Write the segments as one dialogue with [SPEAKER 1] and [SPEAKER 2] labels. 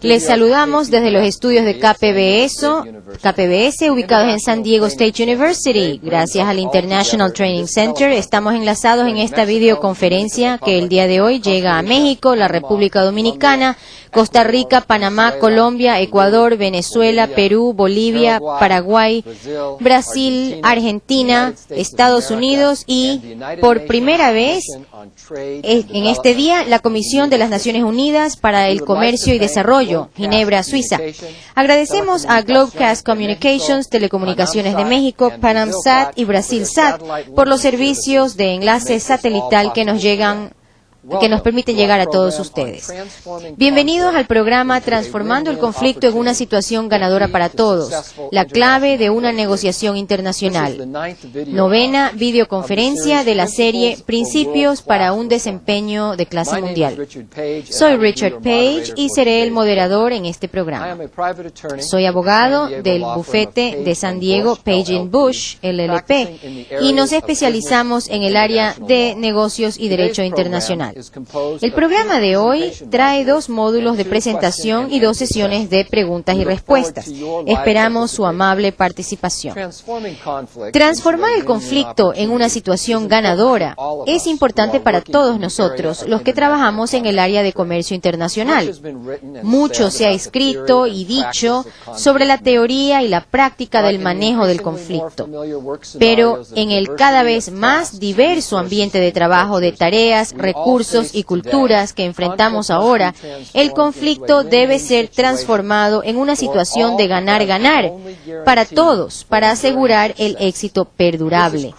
[SPEAKER 1] Les saludamos desde los estudios de KPBS ubicados en San Diego State University. Gracias al International Training Center, estamos enlazados en esta videoconferencia que el día de hoy llega a México, la República Dominicana, Costa Rica, Panamá, Colombia, Ecuador, Venezuela, Perú, Bolivia, Paraguay, Brasil, Argentina, Estados Unidos y, por primera vez en este día, la Comisión de las Naciones Unidas para el Comercio y Desarrollo, Ginebra, Suiza. Agradecemos a Globecast Communications, Telecomunicaciones de México, PanamSat y BrasilSat por los servicios de enlace satelital que nos permiten llegar a todos ustedes. Bienvenidos al programa Transformando el conflicto en una situación ganadora para todos, la clave de una negociación internacional. 9ª videoconferencia de la serie Principios para un desempeño de clase mundial. Soy Richard Page y seré el moderador en este programa. Soy abogado del bufete de San Diego Page & Bush, LLP, y nos especializamos en el área de negocios y derecho internacional. El programa de hoy trae 2 módulos de presentación y 2 sesiones de preguntas y respuestas. Esperamos su amable participación. Transformar el conflicto en una situación ganadora es importante para todos nosotros, los que trabajamos en el área de comercio internacional. Mucho se ha escrito y dicho sobre la teoría y la práctica del manejo del conflicto, pero en el cada vez más diverso ambiente de trabajo, de tareas, recursos y culturas que enfrentamos ahora, el conflicto debe ser transformado en una situación de ganar-ganar para todos, para asegurar el éxito perdurable.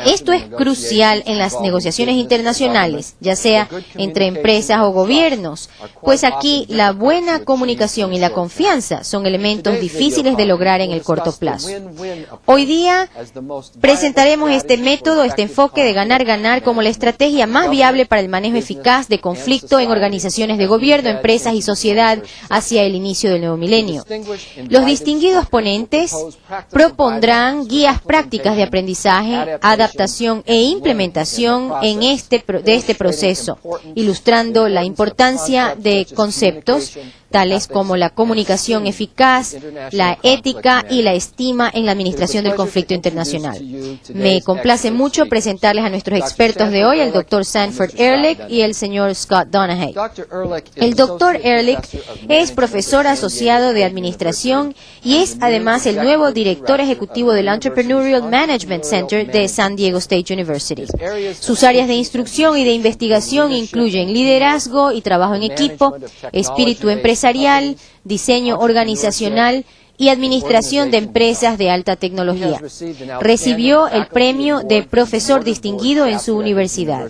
[SPEAKER 1] Esto es crucial en las negociaciones internacionales, ya sea entre empresas o gobiernos, pues aquí la buena comunicación y la confianza son elementos difíciles de lograr en el corto plazo. Hoy día presentaremos este método, este enfoque de ganar-ganar como la estrategia más viable para el manejo eficaz de conflicto en organizaciones de gobierno, empresas y sociedad hacia el inicio del nuevo milenio. Los distinguidos ponentes propondrán guías prácticas de aprendizaje, adaptación e implementación de este proceso, ilustrando la importancia de conceptos tales como la comunicación eficaz, la ética y la estima en la administración del conflicto internacional. Me complace mucho presentarles a nuestros expertos de hoy, el Dr. Sanford Ehrlich y el señor Scott Donahue. El Dr. Ehrlich es profesor asociado de administración y es además el nuevo director ejecutivo del Entrepreneurial Management Center de San Diego State University. Sus áreas de instrucción y de investigación incluyen liderazgo y trabajo en equipo, espíritu empresarial, diseño organizacional y administración de empresas de alta tecnología. Recibió el premio de profesor distinguido en su universidad.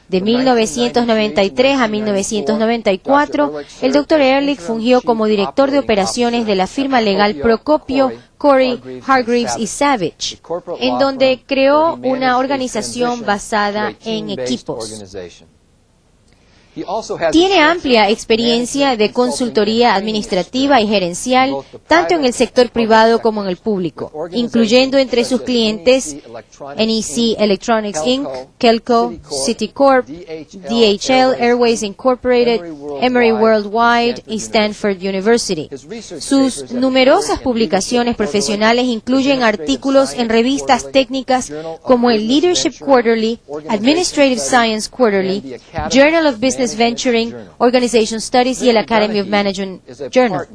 [SPEAKER 1] De 1993 a 1994, el Dr. Ehrlich fungió como director de operaciones de la firma legal Procopio, Corey, Hargreaves y Savage, en donde creó una organización basada en equipos. Tiene amplia experiencia de consultoría administrativa y gerencial, tanto en el sector privado como en el público, incluyendo entre sus clientes NEC Electronics Inc., Kelco, Citicorp, DHL Airways Incorporated, Emory Worldwide y Stanford University. Sus numerosas publicaciones profesionales incluyen artículos en revistas técnicas como el Leadership Quarterly, Administrative Science Quarterly, Journal of Business Venturing, Organization Studies y el Academy of Management Journal.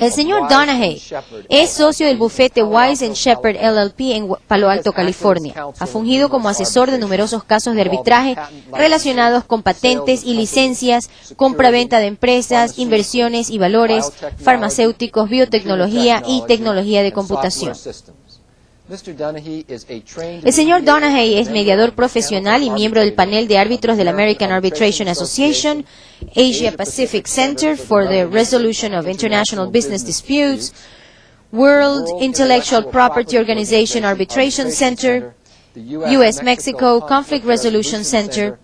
[SPEAKER 1] El señor Donahue es socio del bufete Wise & Shepherd LLP en Palo Alto, California. Ha fungido como asesor de numerosos casos de arbitraje relacionados con patentes y licencias, compra-venta de empresas, inversiones y valores, farmacéuticos, biotecnología y tecnología de computación. El señor Donahue es mediador profesional y miembro del panel de árbitros de la American Arbitration Association, Asia Pacific Center for the Resolution of International Business Disputes, World Intellectual Property Organization Arbitration Center, U.S.-Mexico Conflict Resolution Center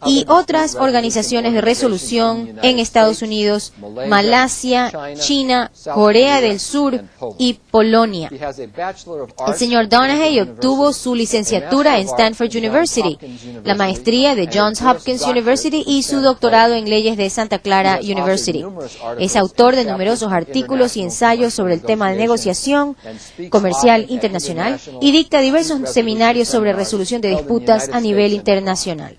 [SPEAKER 1] y otras organizaciones de resolución en Estados Unidos, Malasia, China, Corea del Sur y Polonia. El señor Donahue obtuvo su licenciatura en Stanford University, la maestría de Johns Hopkins University y su doctorado en leyes de Santa Clara University. Es autor de numerosos artículos y ensayos sobre el tema de negociación comercial internacional y dicta diversos seminarios sobre resolución de disputas a nivel internacional.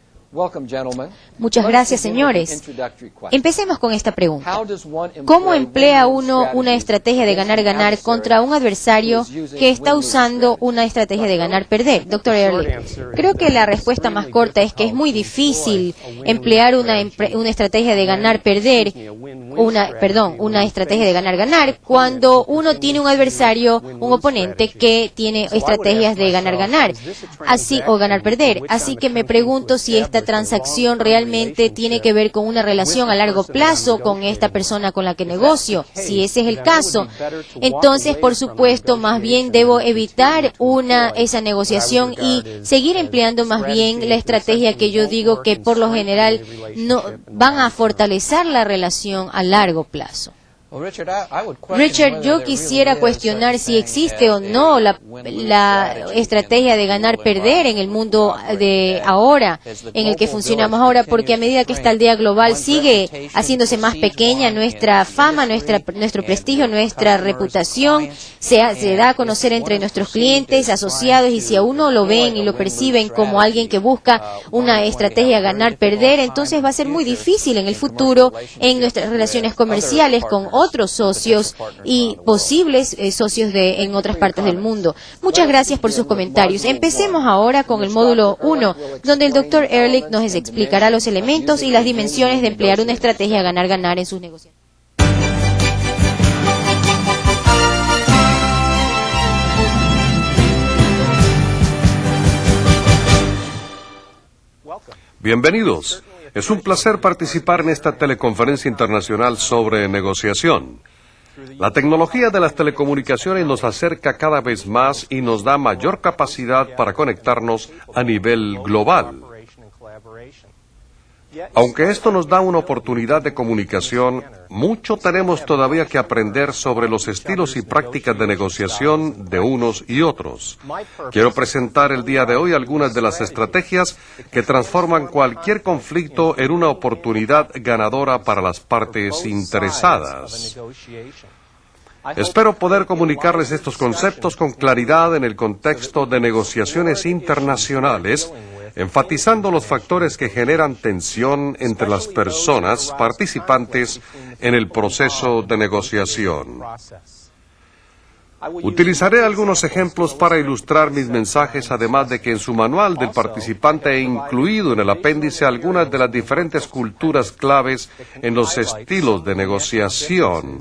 [SPEAKER 1] Muchas gracias, señores. Empecemos con esta pregunta. ¿Cómo emplea uno una estrategia de ganar-ganar contra un adversario que está usando una estrategia de ganar-perder? Dr. Ehrlich, creo que la respuesta más corta es que es muy difícil emplear una estrategia de ganar-perder, una estrategia de ganar-ganar cuando uno tiene un adversario, un oponente que tiene estrategias de ganar-ganar, o ganar-perder. Así que me pregunto si esta transacción realmente tiene que ver con una relación a largo plazo con esta persona con la que negocio. Si ese es el caso, entonces, por supuesto, más bien debo evitar esa negociación y seguir empleando más bien la estrategia que yo digo que por lo general no van a fortalecer la relación a largo plazo. Richard, yo quisiera cuestionar si existe o no la estrategia de ganar-perder en el mundo de ahora, en el que funcionamos ahora, porque a medida que esta aldea global sigue haciéndose más pequeña, nuestra fama, nuestro prestigio, nuestra reputación se da a conocer entre nuestros clientes, asociados, y si a uno lo ven y lo perciben como alguien que busca una estrategia ganar-perder, entonces va a ser muy difícil en el futuro en nuestras relaciones comerciales con otros socios y posibles socios en otras partes del mundo. Muchas gracias por sus comentarios. Empecemos ahora con el módulo 1, donde el Dr. Ehrlich nos explicará los elementos y las dimensiones de emplear una estrategia ganar-ganar en sus negociaciones.
[SPEAKER 2] Bienvenidos. Es un placer participar en esta teleconferencia internacional sobre negociación. La tecnología de las telecomunicaciones nos acerca cada vez más y nos da mayor capacidad para conectarnos a nivel global. Aunque esto nos da una oportunidad de comunicación, mucho tenemos todavía que aprender sobre los estilos y prácticas de negociación de unos y otros. Quiero presentar el día de hoy algunas de las estrategias que transforman cualquier conflicto en una oportunidad ganadora para las partes interesadas. Espero poder comunicarles estos conceptos con claridad en el contexto de negociaciones internacionales, enfatizando los factores que generan tensión entre las personas participantes en el proceso de negociación. Utilizaré algunos ejemplos para ilustrar mis mensajes, además de que en su manual del participante he incluido en el apéndice algunas de las diferentes culturas claves en los estilos de negociación.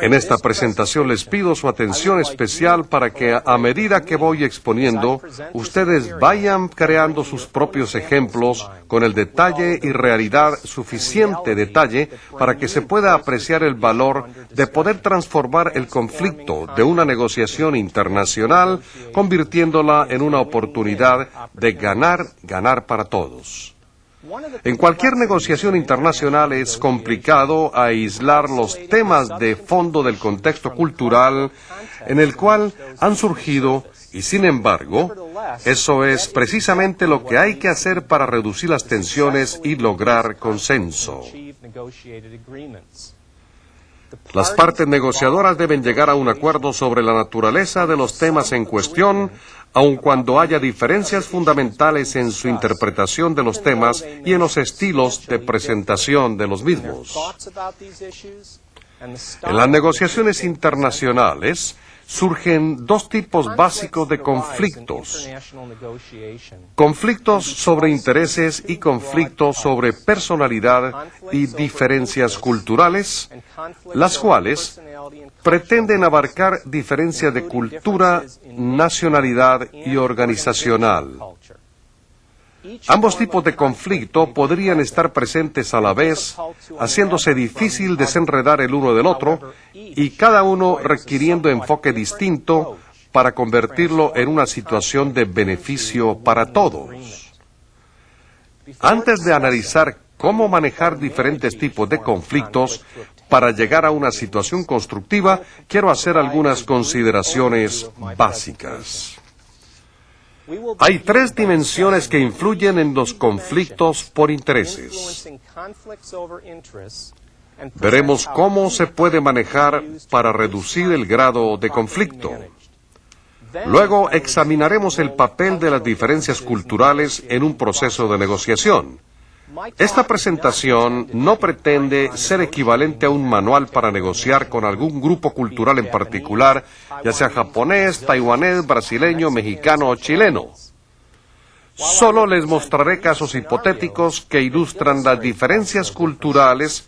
[SPEAKER 2] En esta presentación les pido su atención especial para que a medida que voy exponiendo, ustedes vayan creando sus propios ejemplos con el detalle y realidad suficiente detalle para que se pueda apreciar el valor de poder transformar el conflicto de una negociación internacional, convirtiéndola en una oportunidad de ganar para todos. En cualquier negociación internacional es complicado aislar los temas de fondo del contexto cultural en el cual han surgido y, sin embargo, eso es precisamente lo que hay que hacer para reducir las tensiones y lograr consenso. Las partes negociadoras deben llegar a un acuerdo sobre la naturaleza de los temas en cuestión, aun cuando haya diferencias fundamentales en su interpretación de los temas y en los estilos de presentación de los mismos. En las negociaciones internacionales surgen dos tipos básicos de conflictos: conflictos sobre intereses y conflictos sobre personalidad y diferencias culturales, las cuales pretenden abarcar diferencias de cultura, nacionalidad y organizacional. Ambos tipos de conflicto podrían estar presentes a la vez, haciéndose difícil desenredar el uno del otro, y cada uno requiriendo enfoque distinto, para convertirlo en una situación de beneficio para todos. Antes de analizar cómo manejar diferentes tipos de conflictos para llegar a una situación constructiva, quiero hacer algunas consideraciones básicas. Hay tres dimensiones que influyen en los conflictos por intereses. Veremos cómo se puede manejar para reducir el grado de conflicto. Luego examinaremos el papel de las diferencias culturales en un proceso de negociación. Esta presentación no pretende ser equivalente a un manual para negociar con algún grupo cultural en particular, ya sea japonés, taiwanés, brasileño, mexicano o chileno. Solo les mostraré casos hipotéticos que ilustran las diferencias culturales,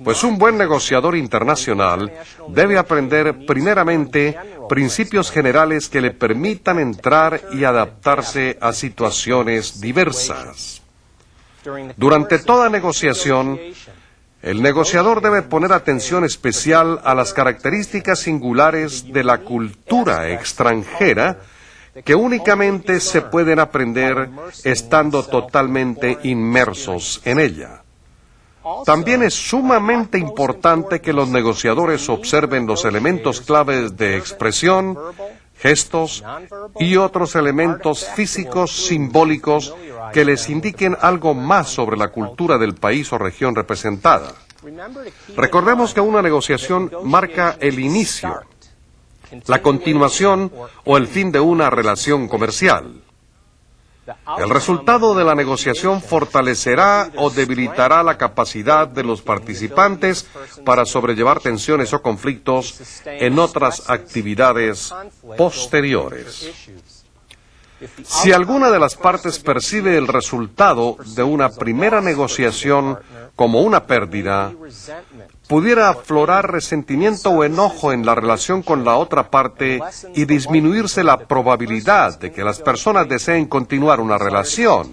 [SPEAKER 2] pues un buen negociador internacional debe aprender primeramente principios generales que le permitan entrar y adaptarse a situaciones diversas. Durante toda negociación, el negociador debe poner atención especial a las características singulares de la cultura extranjera que únicamente se pueden aprender estando totalmente inmersos en ella. También es sumamente importante que los negociadores observen los elementos claves de expresión, gestos y otros elementos físicos simbólicos que les indiquen algo más sobre la cultura del país o región representada. Recordemos que una negociación marca el inicio, la continuación o el fin de una relación comercial. El resultado de la negociación fortalecerá o debilitará la capacidad de los participantes para sobrellevar tensiones o conflictos en otras actividades posteriores. Si alguna de las partes percibe el resultado de una primera negociación como una pérdida, pudiera aflorar resentimiento o enojo en la relación con la otra parte y disminuirse la probabilidad de que las personas deseen continuar una relación.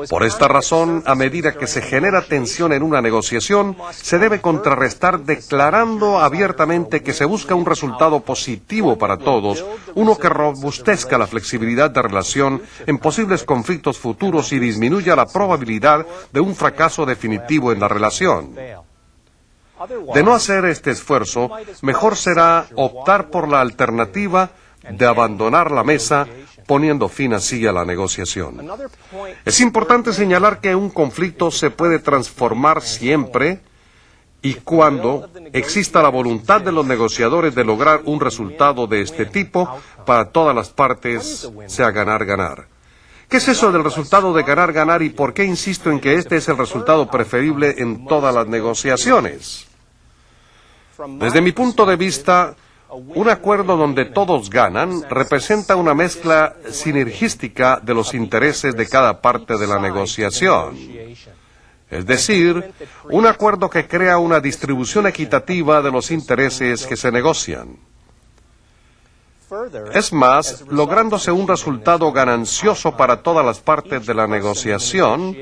[SPEAKER 2] Por esta razón, a medida que se genera tensión en una negociación, se debe contrarrestar declarando abiertamente que se busca un resultado positivo para todos, uno que robustezca la flexibilidad de relación en posibles conflictos futuros y disminuya la probabilidad de un fracaso definitivo en la relación. De no hacer este esfuerzo, mejor será optar por la alternativa de abandonar la mesa, poniendo fin así a la negociación. Es importante señalar que un conflicto se puede transformar siempre y cuando exista la voluntad de los negociadores de lograr un resultado de este tipo para todas las partes, sea ganar-ganar. ¿Qué es eso del resultado de ganar-ganar y por qué insisto en que este es el resultado preferible en todas las negociaciones? Desde mi punto de vista, un acuerdo donde todos ganan representa una mezcla sinergística de los intereses de cada parte de la negociación. Es decir, un acuerdo que crea una distribución equitativa de los intereses que se negocian. Es más, lográndose un resultado ganancioso para todas las partes de la negociación,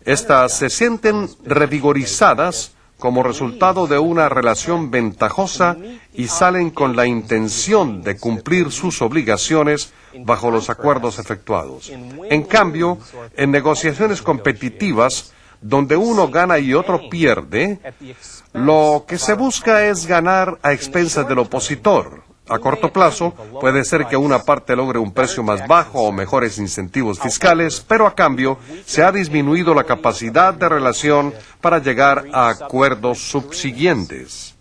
[SPEAKER 2] estas se sienten revigorizadas como resultado de una relación ventajosa y salen con la intención de cumplir sus obligaciones bajo los acuerdos efectuados. En cambio, en negociaciones competitivas, donde uno gana y otro pierde, lo que se busca es ganar a expensas del opositor. A corto plazo, puede ser que una parte logre un precio más bajo o mejores incentivos fiscales, pero a cambio se ha disminuido la capacidad de relación para llegar a acuerdos subsiguientes.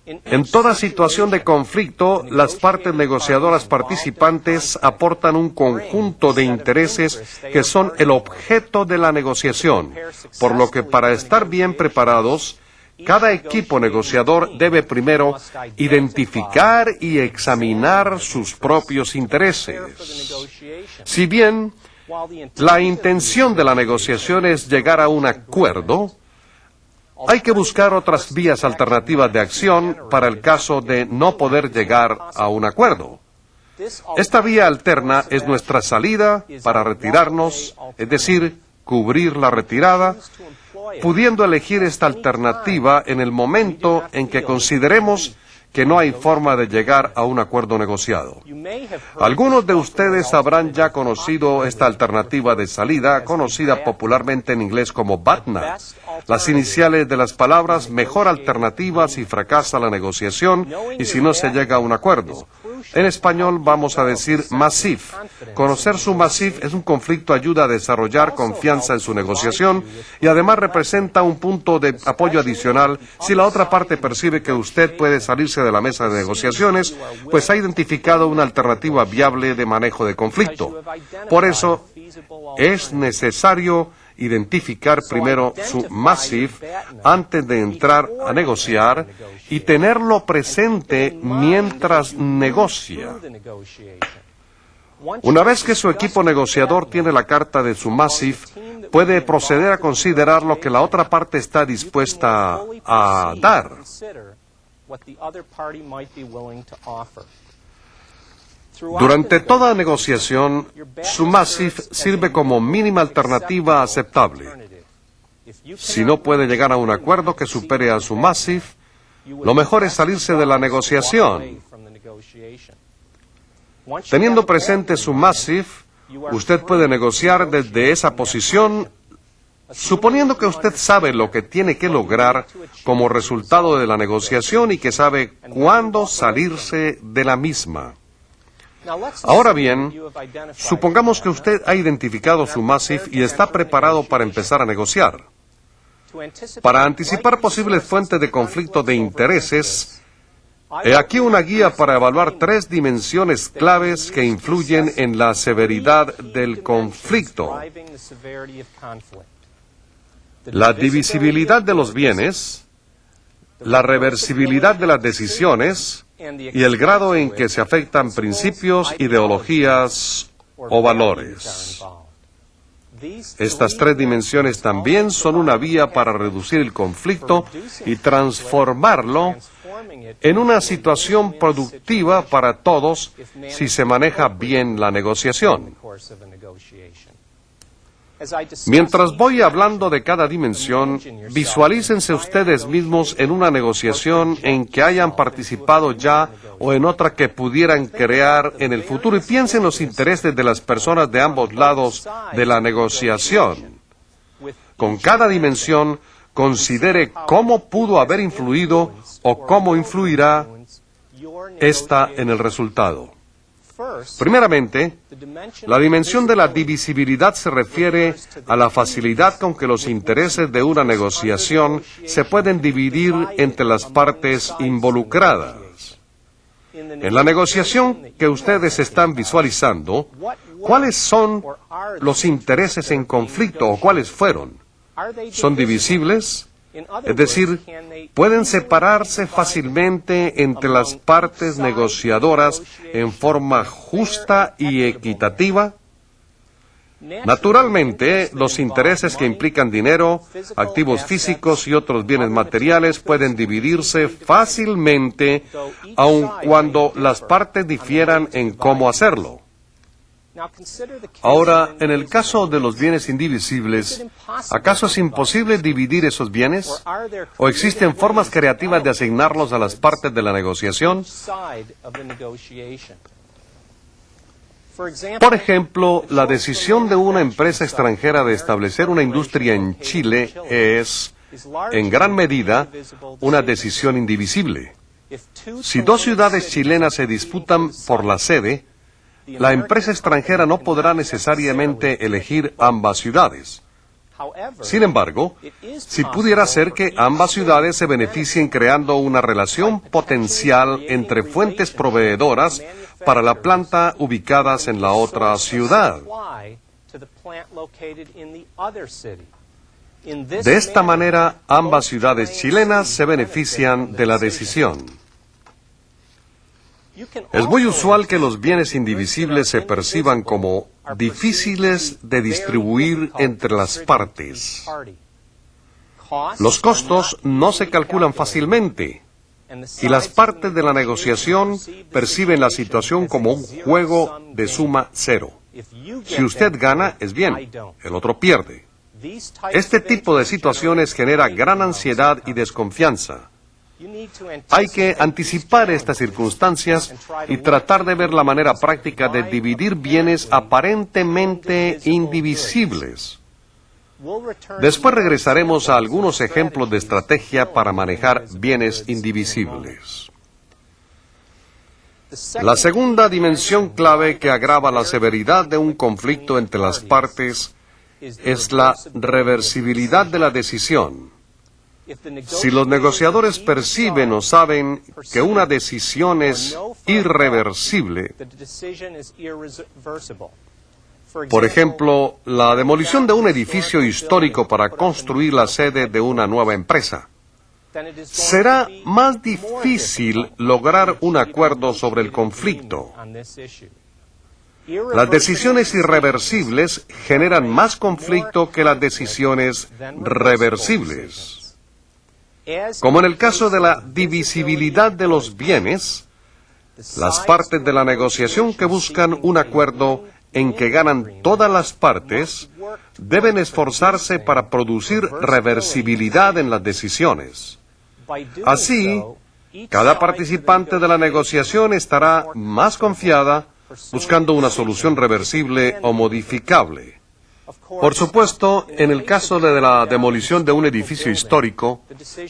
[SPEAKER 2] En toda situación de conflicto, las partes negociadoras participantes aportan un conjunto de intereses que son el objeto de la negociación, por lo que para estar bien preparados, cada equipo negociador debe primero identificar y examinar sus propios intereses. Si bien la intención de la negociación es llegar a un acuerdo, hay que buscar otras vías alternativas de acción para el caso de no poder llegar a un acuerdo. Esta vía alterna es nuestra salida para retirarnos, es decir, cubrir la retirada, pudiendo elegir esta alternativa en el momento en que consideremos que no hay forma de llegar a un acuerdo negociado. Algunos de ustedes habrán ya conocido esta alternativa de salida, conocida popularmente en inglés como BATNA, las iniciales de las palabras mejor alternativa si fracasa la negociación y si no se llega a un acuerdo. En español vamos a decir MASIF. Conocer su MASIF es un conflicto ayuda a desarrollar confianza en su negociación y además representa un punto de apoyo adicional si la otra parte percibe que usted puede salirse de la mesa de negociaciones, pues ha identificado una alternativa viable de manejo de conflicto. Por eso es necesario identificar primero su MASIF antes de entrar a negociar y tenerlo presente mientras negocia. Una vez que su equipo negociador tiene la carta de su MASIF, puede proceder a considerar lo que la otra parte está dispuesta a dar. Durante toda negociación, su MASIF sirve como mínima alternativa aceptable. Si no puede llegar a un acuerdo que supere a su MASIF, lo mejor es salirse de la negociación. Teniendo presente su MASIF, usted puede negociar desde esa posición, suponiendo que usted sabe lo que tiene que lograr como resultado de la negociación y que sabe cuándo salirse de la misma. Ahora bien, supongamos que usted ha identificado su MASIF y está preparado para empezar a negociar. Para anticipar posibles fuentes de conflicto de intereses, he aquí una guía para evaluar 3 dimensiones claves que influyen en la severidad del conflicto. La divisibilidad de los bienes, la reversibilidad de las decisiones y el grado en que se afectan principios, ideologías o valores. Estas 3 dimensiones también son una vía para reducir el conflicto y transformarlo en una situación productiva para todos si se maneja bien la negociación. Mientras voy hablando de cada dimensión, visualícense ustedes mismos en una negociación en que hayan participado ya o en otra que pudieran crear en el futuro y piensen los intereses de las personas de ambos lados de la negociación. Con cada dimensión, considere cómo pudo haber influido o cómo influirá esta en el resultado. Primeramente, la dimensión de la divisibilidad se refiere a la facilidad con que los intereses de una negociación se pueden dividir entre las partes involucradas. En la negociación que ustedes están visualizando, ¿cuáles son los intereses en conflicto o cuáles fueron? ¿Son divisibles? Es decir, ¿pueden separarse fácilmente entre las partes negociadoras en forma justa y equitativa? Naturalmente, los intereses que implican dinero, activos físicos y otros bienes materiales pueden dividirse fácilmente, aun cuando las partes difieran en cómo hacerlo. Ahora, en el caso de los bienes indivisibles, ¿acaso es imposible dividir esos bienes? ¿O existen formas creativas de asignarlos a las partes de la negociación? Por ejemplo, la decisión de una empresa extranjera de establecer una industria en Chile es, en gran medida, una decisión indivisible. Si 2 ciudades chilenas se disputan por la sede, la empresa extranjera no podrá necesariamente elegir ambas ciudades. Sin embargo, si pudiera ser que ambas ciudades se beneficien creando una relación potencial entre fuentes proveedoras para la planta ubicadas en la otra ciudad. De esta manera, ambas ciudades chilenas se benefician de la decisión. Es muy usual que los bienes indivisibles se perciban como difíciles de distribuir entre las partes. Los costos no se calculan fácilmente y las partes de la negociación perciben la situación como un juego de suma cero. Si usted gana, es bien, el otro pierde. Este tipo de situaciones genera gran ansiedad y desconfianza. Hay que anticipar estas circunstancias y tratar de ver la manera práctica de dividir bienes aparentemente indivisibles. Después regresaremos a algunos ejemplos de estrategia para manejar bienes indivisibles. La segunda dimensión clave que agrava la severidad de un conflicto entre las partes es la reversibilidad de la decisión. Si los negociadores perciben o saben que una decisión es irreversible, por ejemplo, la demolición de un edificio histórico para construir la sede de una nueva empresa, será más difícil lograr un acuerdo sobre el conflicto. Las decisiones irreversibles generan más conflicto que las decisiones reversibles. Como en el caso de la divisibilidad de los bienes, las partes de la negociación que buscan un acuerdo en que ganan todas las partes deben esforzarse para producir reversibilidad en las decisiones. Así, cada participante de la negociación estará más confiada buscando una solución reversible o modificable. Por supuesto, en el caso de la demolición de un edificio histórico,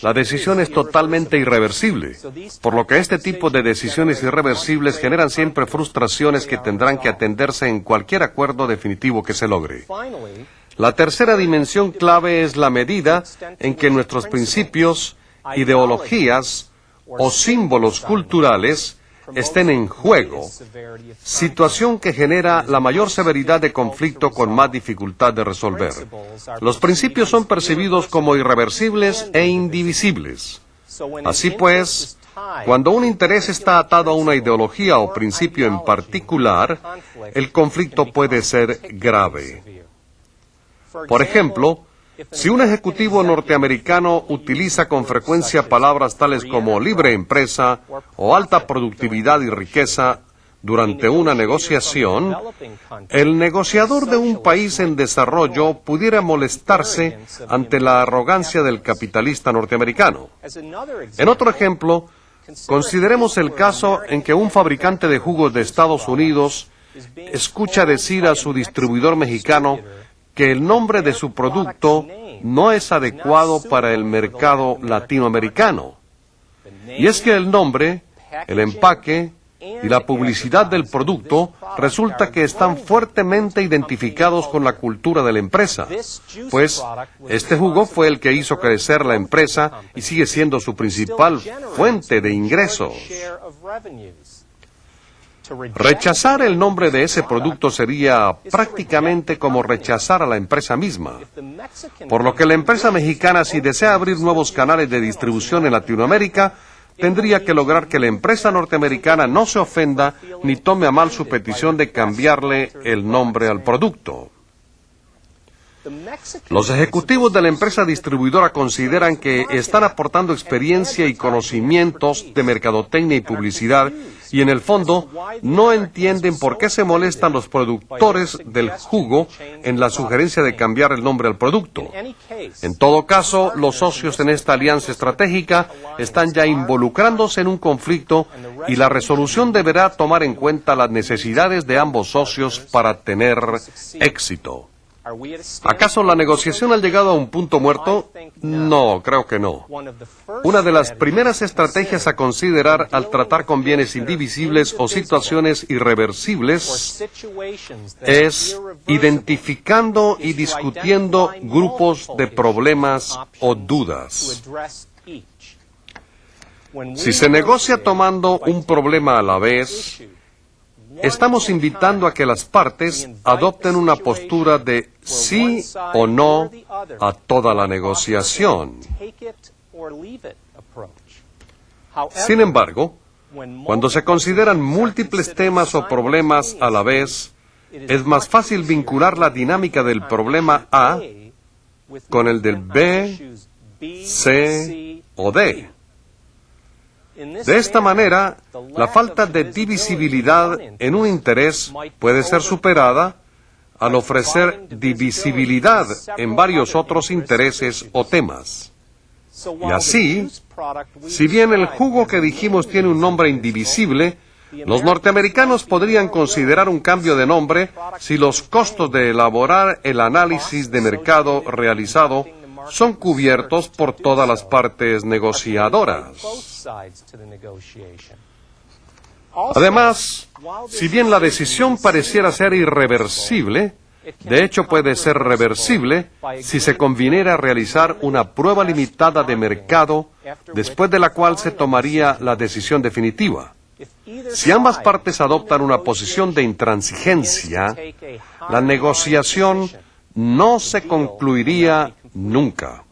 [SPEAKER 2] la decisión es totalmente irreversible, por lo que este tipo de decisiones irreversibles generan siempre frustraciones que tendrán que atenderse en cualquier acuerdo definitivo que se logre. La tercera dimensión clave es la medida en que nuestros principios, ideologías o símbolos culturales estén en juego, situación que genera la mayor severidad de conflicto con más dificultad de resolver. Los principios son percibidos como irreversibles e indivisibles. Así pues, cuando un interés está atado a una ideología o principio en particular, el conflicto puede ser grave. Por ejemplo, si un ejecutivo norteamericano utiliza con frecuencia palabras tales como libre empresa o alta productividad y riqueza durante una negociación, el negociador de un país en desarrollo pudiera molestarse ante la arrogancia del capitalista norteamericano. En otro ejemplo, consideremos el caso en que un fabricante de jugos de Estados Unidos escucha decir a su distribuidor mexicano que el nombre de su producto no es adecuado para el mercado latinoamericano. Y es que el nombre, el empaque y la publicidad del producto resulta que están fuertemente identificados con la cultura de la empresa, pues este jugo fue el que hizo crecer la empresa y sigue siendo su principal fuente de ingresos. Rechazar el nombre de ese producto sería prácticamente como rechazar a la empresa misma. Por lo que la empresa mexicana, si desea abrir nuevos canales de distribución en Latinoamérica, tendría que lograr que la empresa norteamericana no se ofenda ni tome a mal su petición de cambiarle el nombre al producto. Los ejecutivos de la empresa distribuidora consideran que están aportando experiencia y conocimientos de mercadotecnia y publicidad y en el fondo no entienden por qué se molestan los productores del jugo en la sugerencia de cambiar el nombre al producto. En todo caso, los socios en esta alianza estratégica están ya involucrándose en un conflicto y la resolución deberá tomar en cuenta las necesidades de ambos socios para tener éxito. ¿Acaso la negociación ha llegado a un punto muerto? No, creo que no. Una de las primeras estrategias a considerar al tratar con bienes indivisibles o situaciones irreversibles es identificando y discutiendo grupos de problemas o dudas. Si se negocia tomando un problema a la vez, estamos invitando a que las partes adopten una postura de sí o no a toda la negociación. Sin embargo, cuando se consideran múltiples temas o problemas a la vez, es más fácil vincular la dinámica del problema A con el del B, C o D. De esta manera, la falta de divisibilidad en un interés puede ser superada al ofrecer divisibilidad en varios otros intereses o temas. Y así, Si bien el jugo que dijimos tiene un nombre indivisible, los norteamericanos podrían considerar un cambio de nombre si los costos de elaborar el análisis de mercado realizado son cubiertos por todas las partes negociadoras. Además, si bien la decisión pareciera ser irreversible, de hecho puede ser reversible si se conviniera realizar una prueba limitada de mercado, después de la cual se tomaría la decisión definitiva. Si ambas partes adoptan una posición de intransigencia, la negociación no se concluiría nunca.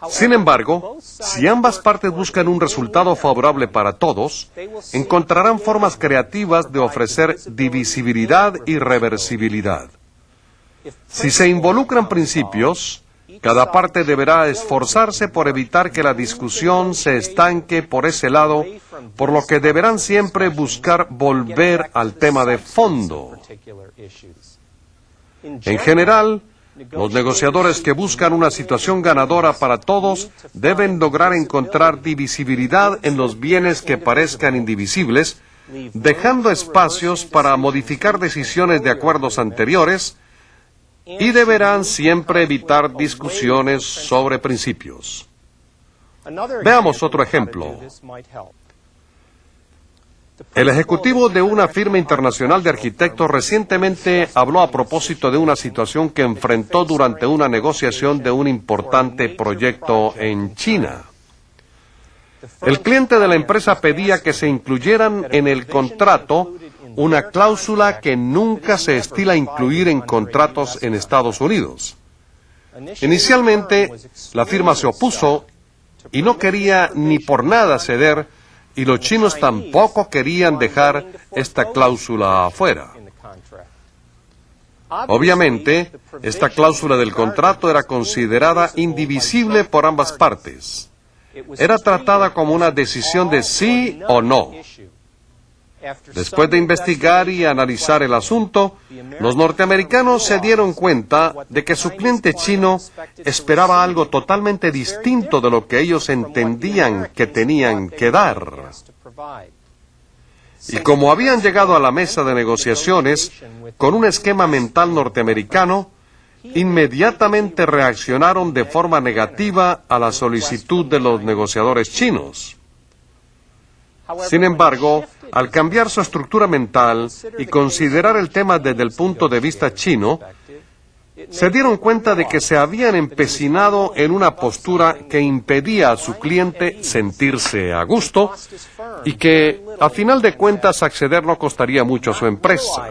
[SPEAKER 2] Sin embargo, si ambas partes buscan un resultado favorable para todos, encontrarán formas creativas de ofrecer divisibilidad y reversibilidad. Si se involucran principios, cada parte deberá esforzarse por evitar que la discusión se estanque por ese lado, por lo que deberán siempre buscar volver al tema de fondo. En general, los negociadores que buscan una situación ganadora para todos deben lograr encontrar divisibilidad en los bienes que parezcan indivisibles, dejando espacios para modificar decisiones de acuerdos anteriores, y deberán siempre evitar discusiones sobre principios. Veamos otro ejemplo. El ejecutivo de una firma internacional de arquitectos recientemente habló a propósito de una situación que enfrentó durante una negociación de un importante proyecto en China. El cliente de la empresa pedía que se incluyeran en el contrato una cláusula que nunca se estila incluir en contratos en Estados Unidos. Inicialmente, la firma se opuso y no quería ni por nada ceder, y los chinos tampoco querían dejar esta cláusula afuera. Obviamente, esta cláusula del contrato era considerada indivisible por ambas partes. Era tratada como una decisión de sí o no. Después de investigar y analizar el asunto, los norteamericanos se dieron cuenta de que su cliente chino esperaba algo totalmente distinto de lo que ellos entendían que tenían que dar. Y como habían llegado a la mesa de negociaciones con un esquema mental norteamericano, inmediatamente reaccionaron de forma negativa a la solicitud de los negociadores chinos. Sin embargo, al cambiar su estructura mental y considerar el tema desde el punto de vista chino, se dieron cuenta de que se habían empecinado en una postura que impedía a su cliente sentirse a gusto y que, a final de cuentas, acceder no costaría mucho a su empresa.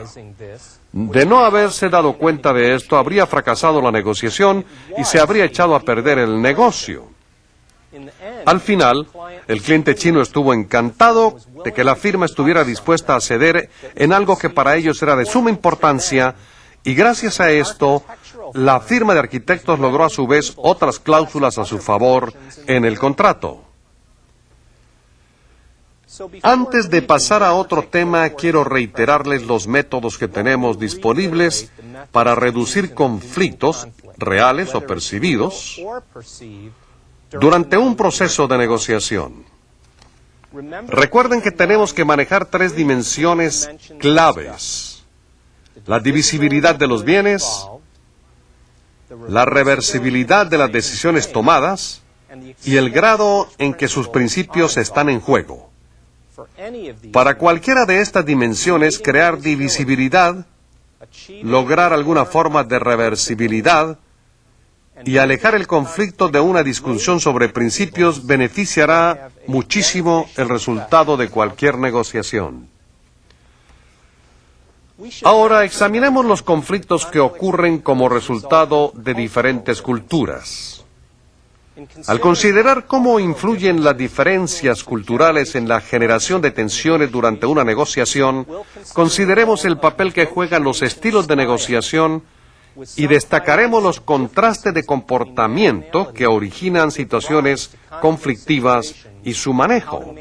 [SPEAKER 2] De no haberse dado cuenta de esto, habría fracasado la negociación y se habría echado a perder el negocio. Al final, el cliente chino estuvo encantado de que la firma estuviera dispuesta a ceder en algo que para ellos era de suma importancia, y gracias a esto, la firma de arquitectos logró a su vez otras cláusulas a su favor en el contrato. Antes de pasar a otro tema, quiero reiterarles los métodos que tenemos disponibles para reducir conflictos, reales o percibidos, durante un proceso de negociación. Recuerden que tenemos que manejar tres dimensiones claves: la divisibilidad de los bienes, la reversibilidad de las decisiones tomadas y el grado en que sus principios están en juego. Para cualquiera de estas dimensiones, crear divisibilidad, lograr alguna forma de reversibilidad y alejar el conflicto de una discusión sobre principios beneficiará muchísimo el resultado de cualquier negociación. Ahora examinemos los conflictos que ocurren como resultado de diferentes culturas. Al considerar cómo influyen las diferencias culturales en la generación de tensiones durante una negociación, consideremos el papel que juegan los estilos de negociación y destacaremos los contrastes de comportamiento que originan situaciones conflictivas y su manejo.